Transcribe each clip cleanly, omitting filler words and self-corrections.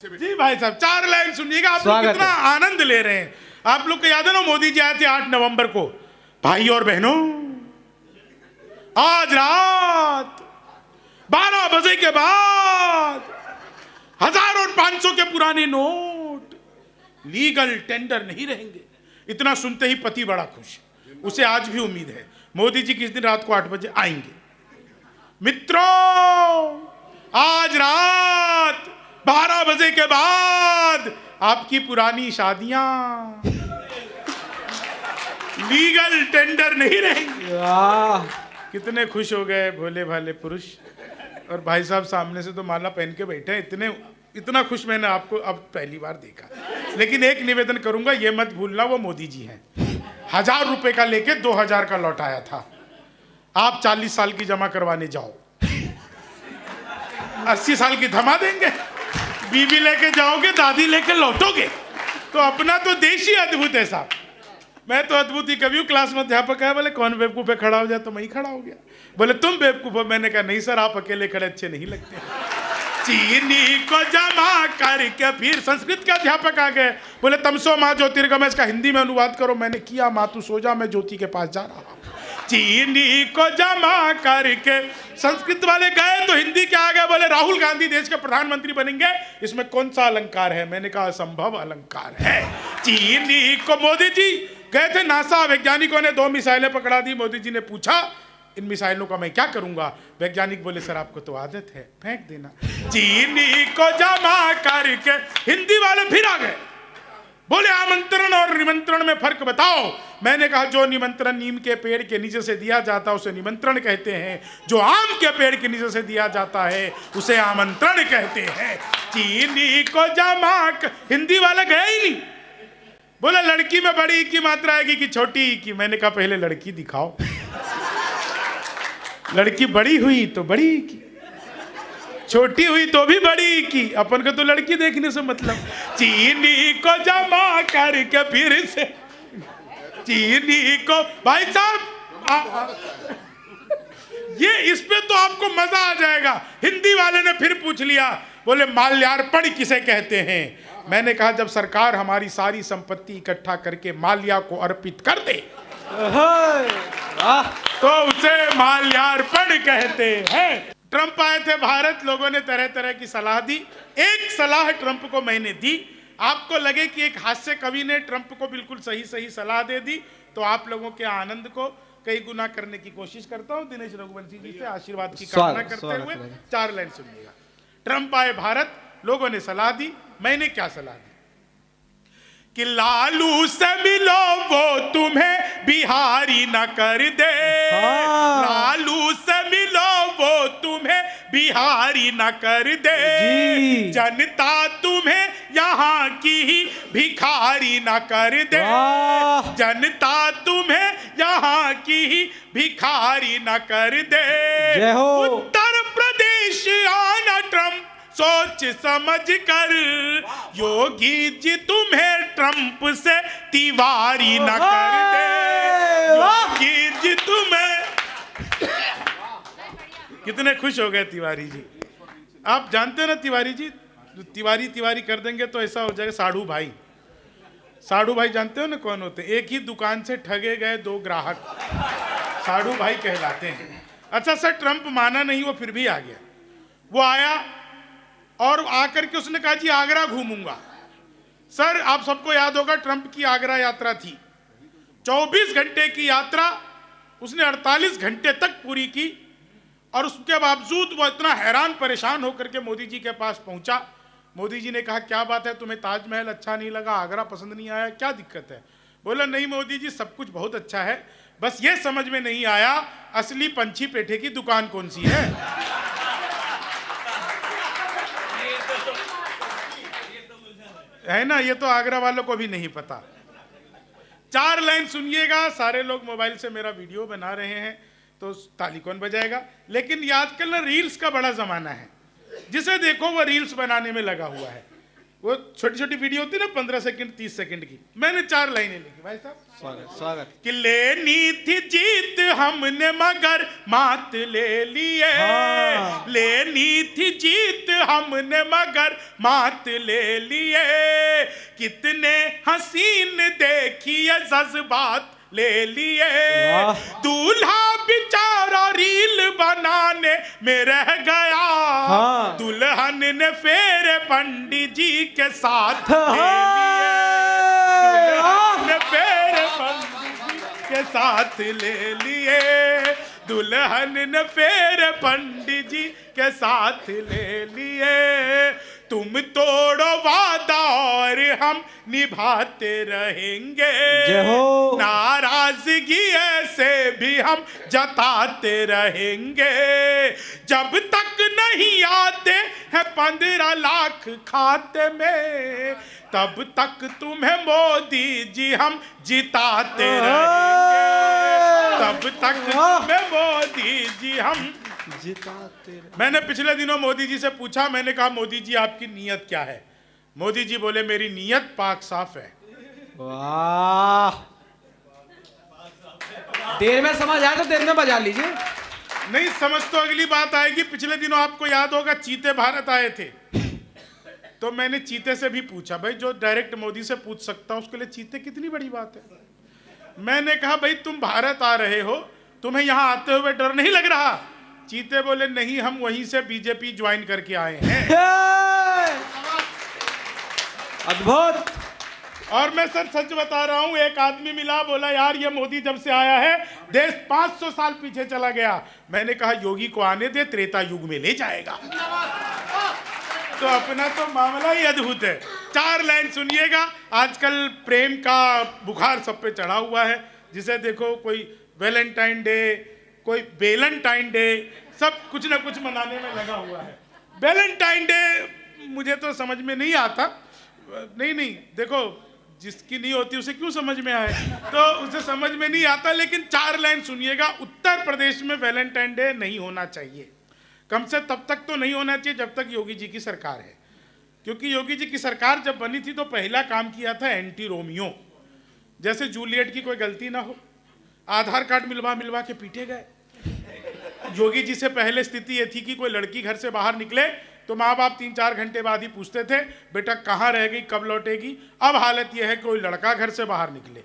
जी भाई साहब, 4 लाइन सुनिएगा। आप लोग कितना आनंद ले रहे हैं। आप लोग को याद है ना, मोदी जी आए थे 8 नवंबर को। भाई और बहनों, आज रात 12 बजे के बाद 1000 और 500 के पुराने नोट लीगल टेंडर नहीं रहेंगे। इतना सुनते ही पति बड़ा खुश। उसे आज भी उम्मीद है मोदी जी किस दिन रात को 8 बजे आएंगे। मित्रों, आज रात 12 बजे के बाद आपकी पुरानी शादियां लीगल टेंडर नहीं रहेंगी। कितने खुश हो गए भोले भाले पुरुष। और भाई साहब सामने से तो माला पहन के बैठे हैं। इतना खुश मैंने आपको अब पहली बार देखा। लेकिन एक निवेदन करूंगा, ये मत भूलना वो मोदी जी हैं। 1000 रुपए का लेके 2000 का लौटाया था। आप 40 साल की जमा करवाने जाओ, 80 साल की थमा देंगे। बीबी लेके जाओगे, दादी लेके लौटोगे। तो अपना तो देश ही अद्भुत है साहब। मैं तो अद्भुत ही कभी हूँ। क्लास में अध्यापक है, बोले कौन बेवकूफ पे खड़ा हो जाए, तो मैं ही खड़ा हो गया। बोले तुम बेवकूफ हो। मैंने कहा नहीं सर, आप अकेले खड़े अच्छे नहीं लगते। चीनी को जमा करके फिर संस्कृत के अध्यापक आ गए। बोले तमसो माँ ज्योतिर्गमय, इसका हिंदी में अनुवाद करो। मैंने किया, माँ तू सो जा, मैं ज्योति के पास जा रहा हूँ। चीनी को जमा करके संस्कृत वाले गए तो हिंदी के आ गए। बोले राहुल गांधी देश के प्रधानमंत्री बनेंगे, इसमें कौन सा अलंकार है। मैंने कहा असंभव अलंकार है। चीनी को मोदी जी गए थे, नासा वैज्ञानिकों ने 2 मिसाइलें पकड़ा दी। मोदी जी ने पूछा इन मिसाइलों का मैं क्या करूंगा। वैज्ञानिक बोले सर आपको तो आदत है, फेंक देना। चीनी को जमा करके हिंदी वाले फिर आ गए। बोले आमंत्रण और निमंत्रण में फर्क बताओ। मैंने कहा जो निमंत्रण नीम के पेड़ के नीचे से दिया जाता है उसे निमंत्रण कहते हैं, जो आम के पेड़ के नीचे से दिया जाता है उसे आमंत्रण कहते हैं। चीनी को जमा हिंदी वाले गए ही नहीं। बोले लड़की में बड़ी की मात्रा आएगी कि छोटी की। मैंने कहा पहले लड़की दिखाओ। लड़की बड़ी हुई तो बड़ी की, छोटी हुई तो भी बड़ी की। अपन को तो लड़की देखने से मतलब। चीनी को जमा करके फिर से चीनी को, भाई साहब ये इस पे तो आपको मजा आ जाएगा। हिंदी वाले ने फिर पूछ लिया, बोले माल्यार्पण किसे कहते हैं। मैंने कहा जब सरकार हमारी सारी संपत्ति इकट्ठा करके माल्या को अर्पित कर दे तो उसे माल्यार्पण कहते हैं। ट्रंप आए थे भारत, लोगों ने तरह तरह की सलाह दी। एक सलाह ट्रंप को मैंने दी। आपको लगे कि एक हास्य कवि ने ट्रंप को बिल्कुल सही सही सलाह दे दी, तो आप लोगों के आनंद को कई गुना करने की कोशिश करता हूं। दिनेश रघुवंशी जी से आशीर्वाद की कामना करते हुए 4 लाइन सुनिएगा। ट्रंप आए भारत, लोगों ने सलाह दी। मैंने क्या सलाह दी कि लालू से मिलो वो तुम्हें बिहारी न कर दे। लालू से मिलो वो तुम्हें बिहारी न कर दे। जनता तुम्हें यहाँ की ही भिखारी न कर दे। जनता तुम्हें यहाँ की ही भिखारी न कर दे। उत्तर प्रदेश आना ट्रंप सोच समझ कर, योगी जी तुम्हें ट्रंप से तिवारी न कर दे। योगी जी तुम्हें कितने खुश हो गए तिवारी जी। आप जानते हो ना तिवारी जी, तिवारी तिवारी कर देंगे तो ऐसा हो जाएगा। साढ़ू भाई, साढ़ू भाई जानते हो ना कौन होते। एक ही दुकान से ठगे गए 2 ग्राहक, साढ़ू भाई कहलाते हैं। अच्छा सर, ट्रंप माना नहीं, वो फिर भी आ गया। वो आया और आकर के उसने कहा जी आगरा घूमूंगा। सर आप सबको याद होगा ट्रंप की आगरा यात्रा थी 24 घंटे की यात्रा। उसने 48 घंटे तक पूरी की और उसके बावजूद वो इतना हैरान परेशान होकर के मोदी जी के पास पहुंचा। मोदी जी ने कहा क्या बात है, तुम्हें ताजमहल अच्छा नहीं लगा, आगरा पसंद नहीं आया, क्या दिक्कत है। बोला नहीं मोदी जी, सब कुछ बहुत अच्छा है, बस ये समझ में नहीं आया असली पंछी पेठे की दुकान कौन सी है। है ना, ये तो आगरा वालों को भी नहीं पता। 4 लाइन सुनिएगा। सारे लोग मोबाइल से मेरा वीडियो बना रहे हैं तो ताली कौन बजाएगा। लेकिन ये आजकल ना रील्स का बड़ा जमाना है। जिसे देखो वो रील्स बनाने में लगा हुआ है। वो छोटी छोटी वीडियो होती है ना 15 सेकंड 30 सेकंड की। मैंने 4 लाइनें लिखी भाई साहब। स्वागत स्वागत। कि लेनी थी जीत हमने मगर मात ले लिए। लेनी थी जीत जीत हमने मगर मात ले लिए, कितने हसीन देखिए जज्बात ले लिए, दूल्हा बेचारा रील बनाने में रह गया, हाँ। दुल्हन ने फेरे पंडित जी के साथ ले लिए, दुल्हन ने फेरे पंडित जी के साथ ले लिए, दुल्हन ने फेरे पंडित जी के साथ ले लिए, तुम तोड़ो वादा और हम निभाते रहेंगे, जय हो। नाराजगी ऐसे भी हम जताते रहेंगे, जब तक नहीं आते हैं 15 लाख खाते में, तब तक तुम्हें मोदी जी हम जिताते रहेंगे, तब तक तुम्हें मोदी जी हम जिताते रहे। मैंने पिछले दिनों मोदी जी से पूछा, मैंने कहा मोदी जी आपकी नीयत क्या है? मोदी जी बोले मेरी नीयत पाक साफ है। वाह, देर में समझ आए तो देर में बजा लीजिए। नहीं समझ तो अगली बात आएगी। पिछले दिनों आपको याद होगा चीते भारत आए थे, तो मैंने चीते से भी पूछा, भाई जो डायरेक्ट मोदी से पूछ सकता उसके लिए चीते कितनी बड़ी बात है। मैंने कहा भाई तुम भारत आ रहे हो, तुम्हें यहाँ आते हुए डर नहीं लग रहा? चीते बोले नहीं, हम वहीं से बीजेपी ज्वाइन करके आए हैं। अद्भुत। और मैं सर सच बता रहा हूं, एक आदमी मिला, बोला यार ये मोदी जब से आया है देश 500 साल पीछे चला गया। मैंने कहा योगी को आने दे, त्रेता युग में ले जाएगा। तो अपना तो मामला ही अद्भुत है। 4 लाइन सुनिएगा। आजकल प्रेम का बुखार सब पे चढ़ा हुआ है, जिसे देखो कोई वैलेंटाइन डे, कोई वेलेंटाइन डे, सब कुछ ना कुछ मनाने में लगा हुआ है। वैलेंटाइन डे मुझे तो समझ में नहीं आता। नहीं देखो, जिसकी नहीं होती उसे क्यों समझ में आए, तो उसे समझ में नहीं आता। लेकिन 4 लाइन सुनिएगा। उत्तर प्रदेश में वैलेंटाइन डे नहीं होना चाहिए, कम से तब तक तो नहीं होना चाहिए जब तक योगी जी की सरकार है, क्योंकि योगी जी की सरकार जब बनी थी तो पहला काम किया था एंटी रोमियो। जैसे जूलियट की कोई गलती ना हो, आधार कार्ड मिलवा के पीटे गए। योगी जी से पहले स्थिति ये थी कि कोई लड़की घर से बाहर निकले तो माँ बाप 3-4 घंटे बाद ही पूछते थे बेटा कहाँ रह गई, कब लौटेगी। अब हालत यह है कि कोई लड़का घर से बाहर निकले,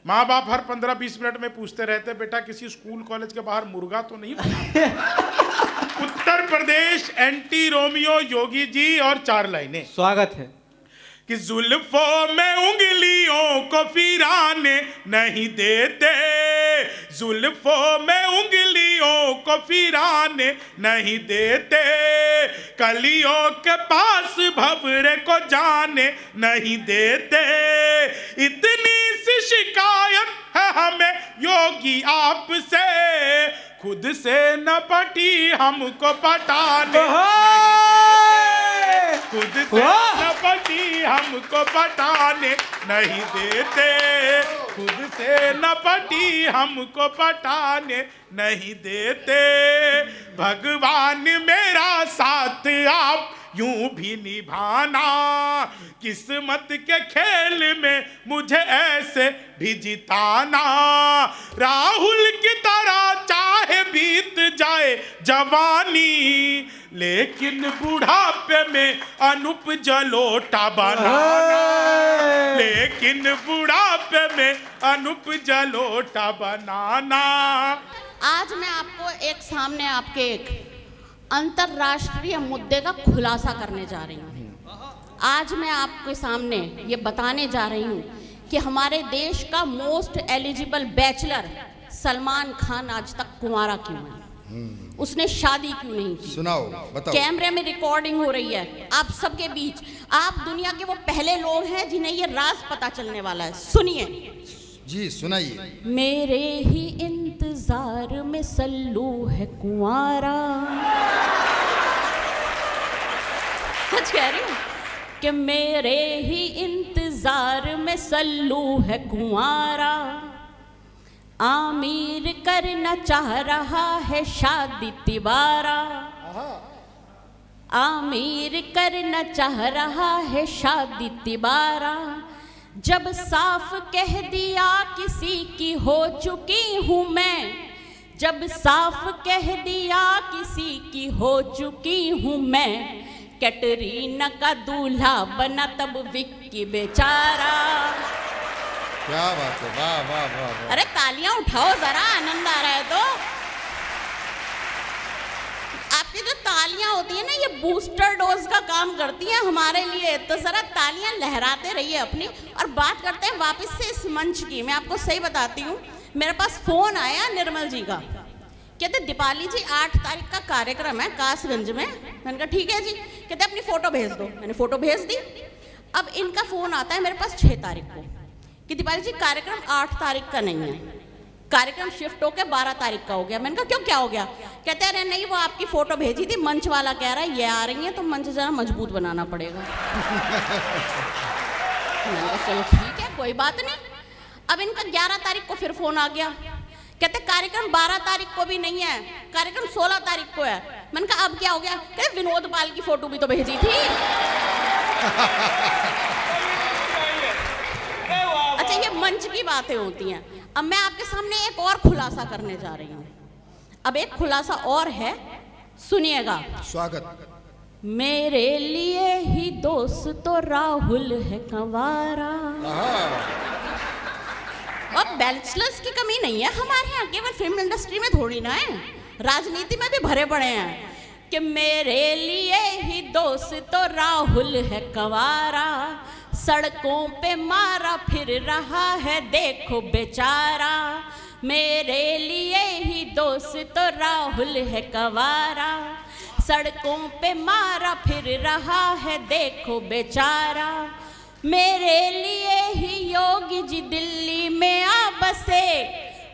माँ बाप हर 15-20 मिनट में पूछते रहते बेटा किसी स्कूल कॉलेज के बाहर मुर्गा तो नहीं बना। Uttar Pradesh anti Romeo Yogi ji. और 4 लाइनें। स्वागत है। कि जुल्फों में उंगलियों को फिराने नहीं देते, जुल्फों में उंगलियों को फिराने नहीं देते, कलियों के पास भंवरे को जाने नहीं देते, इतनी सी शिकायत है हमें योगी आपसे, खुद से न पटी हमको पटाने खुद से न पटी हमको पटाने नहीं देते, खुद से न पटी हमको पटाने नहीं देते, भगवान मेरा साथ आप यूं भी निभाना, किस्मत के खेल में मुझे ऐसे भी जिताना, राहुल की तरह चाहे बीत जाए जवानी, लेकिन बुढ़ापे में अनुप जलोटा बनाना, लेकिन बुढ़ापे में अनुप जलोटा बनाना। आज मैं आपको एक सामने आपके एक अंतर्राष्ट्रीय मुद्दे का खुलासा करने जा रही हूँ। आज मैं आपके सामने ये बताने जा रही हूँ कि हमारे देश का most eligible bachelor Salman Khan आज तक कुंवारा क्यों है, उसने शादी क्यों नहीं की। सुनाओ, बताओ। कैमरे में रिकॉर्डिंग हो रही है आप सबके बीच। आप दुनिया के वो पहले लोग हैं जिन्हें ये राज पता चलने वाला है। सुनिए जी, सुनाइए। मेरे ही इंतजार में सल्लू है कुंवारा। सच कह रही हूँ कि मेरे ही इंतजार में सल्लू है कुंवारा, आमिर करना चाह रहा है शादी तिवारा, आमिर करना चाह रहा है शादी तिवारा, जब साफ कह दिया किसी की हो चुकी हूँ मैं, जब साफ कह दिया किसी की हो चुकी हूं मैं, कैटरीना का दूल्हा बना तब विक्की बेचारा। क्या बात है, वाह वाह वाह वाह। अरे तालियां उठाओ जरा, आनंद आ रहा है तो। आपकी जो तालियां होती है ना, ये बूस्टर डोज का काम करती है हमारे लिए, तो जरा तालियां लहराते रहिए अपनी। और बात करते हैं वापस से इस मंच की। मैं आपको सही बताती हूँ, मेरे पास फोन आया निर्मल जी का, कहते दीपाली जी 8 तारीख का कार्यक्रम है कासगंज में। मैंने कहा ठीक है जी। कहते अपनी फोटो भेज दो। मैंने फोटो भेज दी। अब इनका फोन आता है मेरे पास 6 तारीख को कि दीपाली जी कार्यक्रम 8 तारीख का नहीं है, कार्यक्रम शिफ्ट होकर 12 तारीख का हो गया। मैंने कहा क्यों, क्या हो गया? कहते अरे नहीं, वो आपकी फोटो भेजी थी, मंच वाला कह रहा है ये आ रही है तो मंच जरा मजबूत बनाना पड़ेगा। मैंने कहा चलो ठीक है, कोई बात नहीं। अब इनका 11 तारीख को फिर फोन आ गया, कहते कार्यक्रम 12 तारीख को भी नहीं है, कार्यक्रम 16 तारीख को है। मैंने कहा अब क्या हो गया? कहते विनोद पाल की फोटो भी तो भेजी थी। अच्छा, ये मंच की बातें होती हैं। अब मैं आपके सामने एक और खुलासा करने जा रही हूँ। अब एक खुलासा और है, सुनिएगा। स्वागत। मेरे लिए ही दोस्त तो राहुल है कंवारा। अब बैचलर्स की कमी नहीं है हमारे यहाँ, केवल फिल्म इंडस्ट्री में थोड़ी ना है, राजनीति में भी भरे पड़े हैं कि मेरे लिए ही दोस्त तो राहुल है कंवारा, सड़कों पे मारा फिर रहा है देखो बेचारा। मेरे लिए ही दोस्त तो राहुल है कंवारा, सड़कों पे मारा फिर रहा है देखो बेचारा। मेरे लिए ही योगी जी दिल्ली में आ बसे,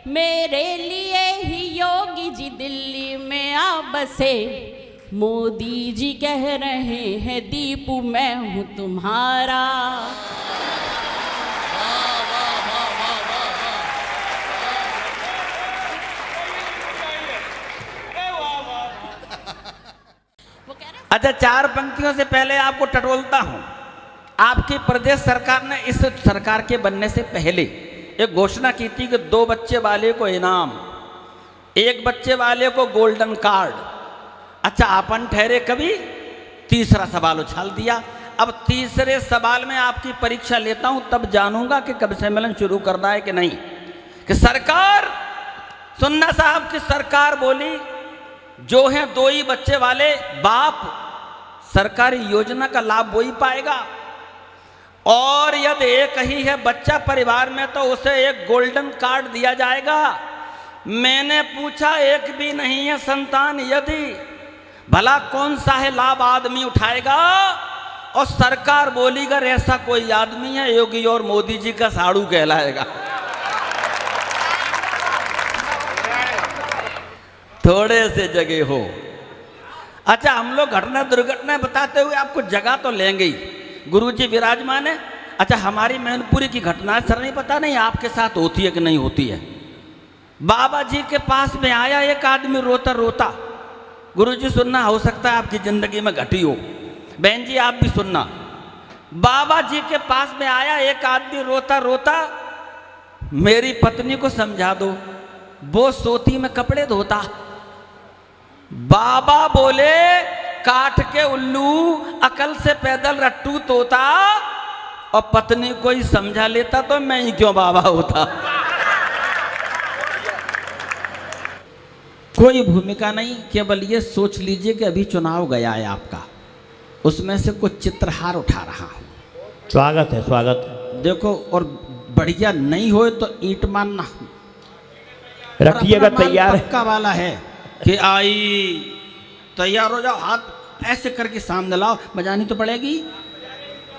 मेरे लिए ही योगी जी दिल्ली में आ बसे। मोदी जी कह रहे हैं दीपू मैं हूँ तुम्हारा। अच्छा, 4 पंक्तियों से पहले आपको टटोलता हूं। आपकी प्रदेश सरकार ने इस सरकार के बनने से पहले एक घोषणा की थी कि 2 बच्चे वाले को इनाम, 1 बच्चे वाले को गोल्डन कार्ड। अच्छा, अपन ठहरे कभी, तीसरा सवाल उछाल दिया। अब तीसरे सवाल में आपकी परीक्षा लेता हूं, तब जानूंगा कि कब सम्मेलन शुरू करना है कि नहीं। कि सरकार, सुनना साहब, की सरकार बोली जो है 2 ही बच्चे वाले बाप सरकारी योजना का लाभ वही पाएगा, और यदि एक ही है बच्चा परिवार में तो उसे एक गोल्डन कार्ड दिया जाएगा। मैंने पूछा, एक भी नहीं है संतान यदि, भला कौन सा है लाभ आदमी उठाएगा? और सरकार बोली अगर ऐसा कोई आदमी है, योगी और मोदी जी का साड़ू कहलाएगा। थोड़े से जगह हो। अच्छा, हम लोग घटना दुर्घटना बताते हुए आपको जगह तो लेंगे ही, गुरुजी विराजमान है। अच्छा, हमारी मैनपुरी की घटना सर नहीं पता नहीं आपके साथ होती है कि नहीं होती है। बाबा जी के पास में आया एक आदमी रोता रोता। गुरुजी सुनना, हो सकता है आपकी जिंदगी में घटी हो, बहन जी आप भी सुनना। बाबा जी के पास में आया एक आदमी रोता रोता, मेरी पत्नी को समझा दो, वो सोती में कपड़े धोता। बाबा बोले, काट के उल्लू अकल से पैदल रट्टू तोता, और पत्नी को ही समझा लेता तो मैं ही क्यों बाबा होता। कोई भूमिका नहीं, केवल ये सोच लीजिए कि अभी चुनाव गया है आपका, उसमें से कुछ चित्रहार उठा रहा हूं। स्वागत है, स्वागत है। देखो, और बढ़िया नहीं हो तो ईंट मारना, रखिएगा तैयार पक्का वाला है कि आई तैयार हो जाओ, हाथ ऐसे करके सामने लाओ, बजानी तो पड़ेगी।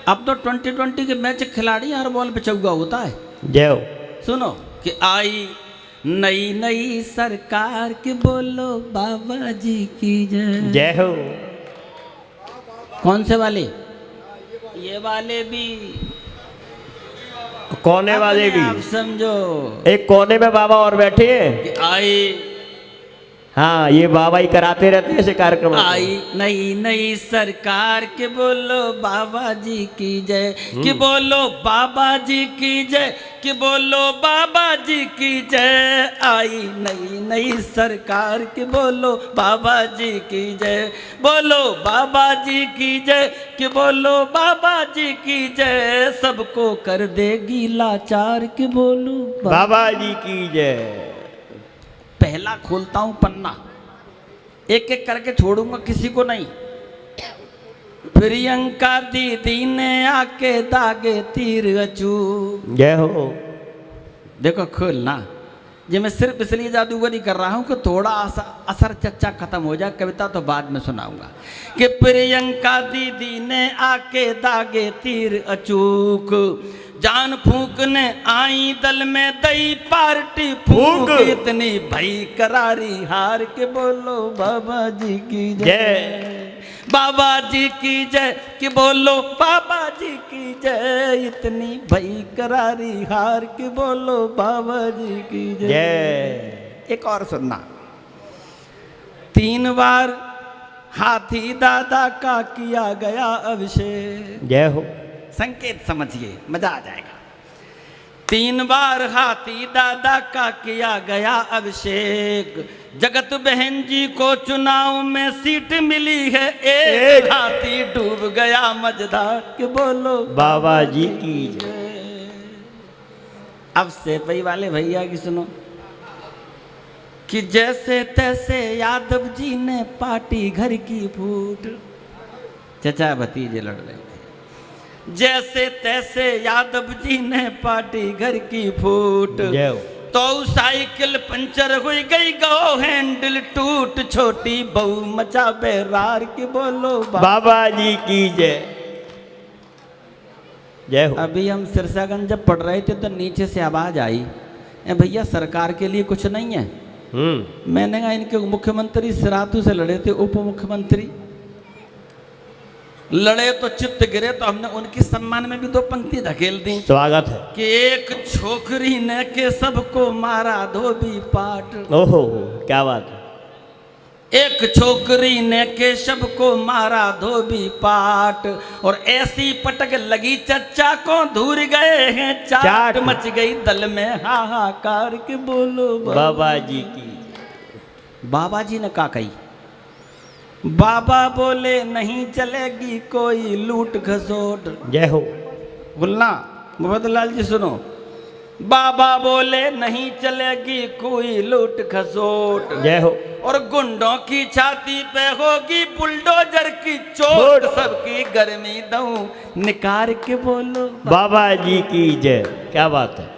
अब तो 2020 के मैच खिलाड़ी हर बॉल पे चौका होता है। जय हो। सुनो कि आई नई नई सरकार की, बोलो बाबा जी की जय। जय हो। कौन से वाले? ये वाले भी, कोने वाले भी आप समझो। एक कोने में बाबा और बैठे हैं। कि आई हाँ ये बाबा ही कराते रहते हैं ऐसे कार्यक्रम। आई नई नई सरकार के बोलो बाबा जी की जय, कि बोलो बाबा जी की जय, कि बोलो बाबा जी की जय। आई नई नई सरकार के बोलो बाबा जी की जय, बोलो बाबा जी की जय, कि बोलो बाबा जी की जय। सबको कर देगी लाचार के बोलो बाबा जी की जय। पहला खोलता हूं पन्ना, एक एक करके छोड़ूंगा, किसी को नहीं। प्रियंका दीदी ने आके दागे तीर अचू। जय हो। देखो खोलना, ये मैं सिर्फ इसलिए जादूगरी कर रहा हूं कि थोड़ा असर चच्चा खत्म हो जाए, कविता तो बाद में सुनाऊंगा। कि प्रियंका दीदी ने आके दागे तीर अचूक, जान फूकने आई दल में दई पार्टी फूक। इतनी भई करारी हार के बोलो बाबा जी की जय, बाबा जी की जय, कि बोलो बाबा जी की जय। इतनी भई करारी हार के बोलो बाबा जी की जय। एक और सुनना, 3 बार हाथी दादा का किया गया अभिषेक। जय हो। संकेत समझिए, मजा आ जाएगा। 3 बार हाथी दादा का किया गया अभिषेक। जगत बहन जी को चुनाव में सीट मिली है एक। हाथी डूब गया मझधार के बोलो बाबा जी की जय। अब सेपई वाले भैया की सुनो, कि जैसे तैसे यादव जी ने पार्टी घर की फूट। चचा भतीजे लड़ रहे थे। जैसे तैसे यादव जी ने पार्टी घर की फूट। तो साइकिल पंचर हुई गई, गो हैंडल टूट। छोटी बहू मचा बेरार के बोलो बाबा जी की जय। जय हो। अभी हम सिरसागंज जब पढ़ रहे थे तो नीचे से आवाज आई, भैया सरकार के लिए कुछ नहीं है। मैंने कहा इनके मुख्यमंत्री सिरातू से लड़े थे, उप मुख्यमंत्री लड़े तो चित्त गिरे, तो हमने उनके सम्मान में भी 2 पंक्ति धकेल दी। स्वागत है। कि एक छोकरी ने के सबको मारा धोबी पाट। ओहो क्या बात है। एक छोकरी ने के सबको मारा धोबी पाट। और ऐसी पटक लगी चच्चा को धूर गए हैं चाट। मच गई दल में हाहाकार के बोलो बाबा जी की। बाबा जी ने क्या कही? बाबा बोले नहीं चलेगी कोई लूट घसोट। जय हो। बोलना मुफद्दलाल जी सुनो, बाबा बोले नहीं चलेगी कोई लूट खसोट। जय हो। और गुंडों की छाती पे होगी बुलडोजर की चोट। सबकी गर्मी दऊं निकार के बोलो बाबा जी की जय। क्या बात है।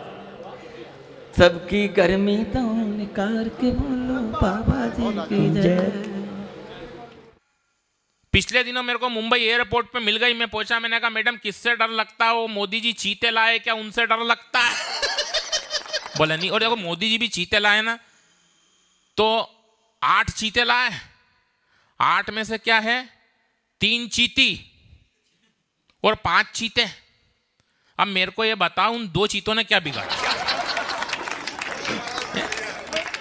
सबकी गर्मी दऊं निकार के बोलो बाबा जी की जय। पिछले दिनों मेरे को मुंबई एयरपोर्ट पे मिल गई, मैं पूछा, मैंने कहा मैडम किससे डर लगता है? वो मोदी जी चीते लाए, क्या उनसे डर लगता है? बोला नहीं। और देखो मोदी जी भी चीते लाए ना, तो 8 चीते लाए, 8 में से क्या है 3 चीती और 5 चीते। अब मेरे को ये बताओ उन 2 चीतों ने क्या बिगाड़ा?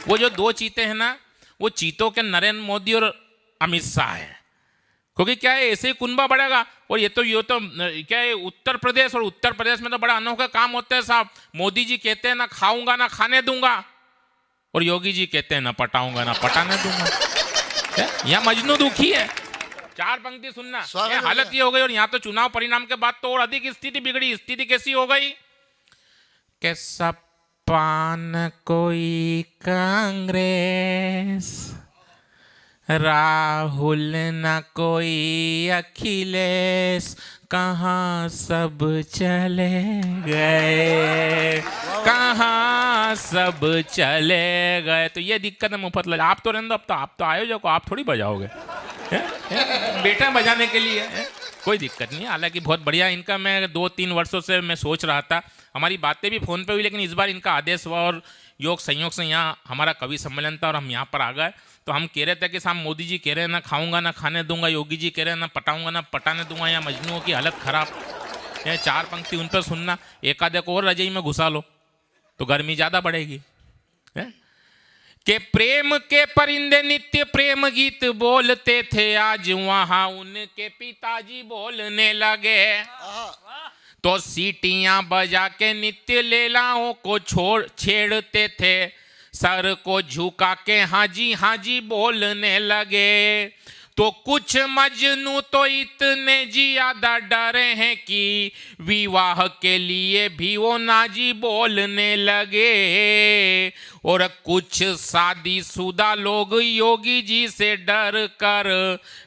वो जो 2 चीते हैं ना, वो चीतों के नरेंद्र मोदी और अमित शाह है। क्योंकि क्या है ऐसे ही कुनबा बढ़ेगा। और ये तो क्या है उत्तर प्रदेश, और उत्तर प्रदेश में तो बड़ा अनोखा काम होता है साहब। मोदी जी कहते हैं ना खाऊंगा ना खाने दूंगा, और योगी जी कहते हैं ना पटाऊंगा ना पटाने दूंगा। यहाँ मजनू दुखी है। 4 पंक्ति सुनना, ये हालत ये हो गई। और यहाँ तो चुनाव परिणाम के बाद तो और अधिक स्थिति बिगड़ी। स्थिति कैसी हो गई कि सपान कोई कांग्रेस, राहुल न कोई अखिलेश, कहाँ सब चले गए, कहाँ सब चले गए। तो ये दिक्कत है मुफद्दल। आप तो रहने दो, अब तो आप तो आयोजक हो, आप थोड़ी बजाओगे। बेटा बजाने के लिए कोई दिक्कत नहीं। हालांकि बहुत बढ़िया इनका, मैं 2-3 वर्षों से मैं सोच रहा था, हमारी बातें भी फ़ोन पे हुई, लेकिन इस बार इनका आदेश हुआ और योग संयोग से यहाँ हमारा कवि सम्मेलन था और हम यहाँ पर आ गए। तो हम कह रहे थे कि साहब मोदी जी कह रहे हैं ना खाऊंगा ना खाने दूंगा, योगी जी कह रहे हैं ना पटाऊंगा ना पटाने दूंगा। यहाँ मजनुओं की हालत खराब। ये 4 पंक्ति उन पर सुनना, एक आधे को और रजाई में घुसा लो तो गर्मी ज़्यादा बढ़ेगी। कि प्रेम के परिंदे नित्य प्रेम गीत बोलते थे, आज वहां उनके पिताजी बोलने लगे। तो सीटियां बजा के नित्य लैलाओं को छेड़ते थे, सर को झुका के हाजी हाजी बोलने लगे। तो कुछ मजनू तो इतने ज्यादा डरे हैं कि विवाह के लिए भी वो नाजी बोलने लगे। और कुछ शादीशुदा लोग योगी जी से डर कर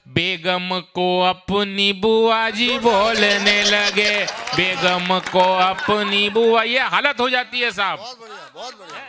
बेगम को अपनी बुआ जी बोलने लगे, बेगम को अपनी बुआ। ये हालत हो जाती है साहब। बहुत बढ़िया, बहुत बढ़िया।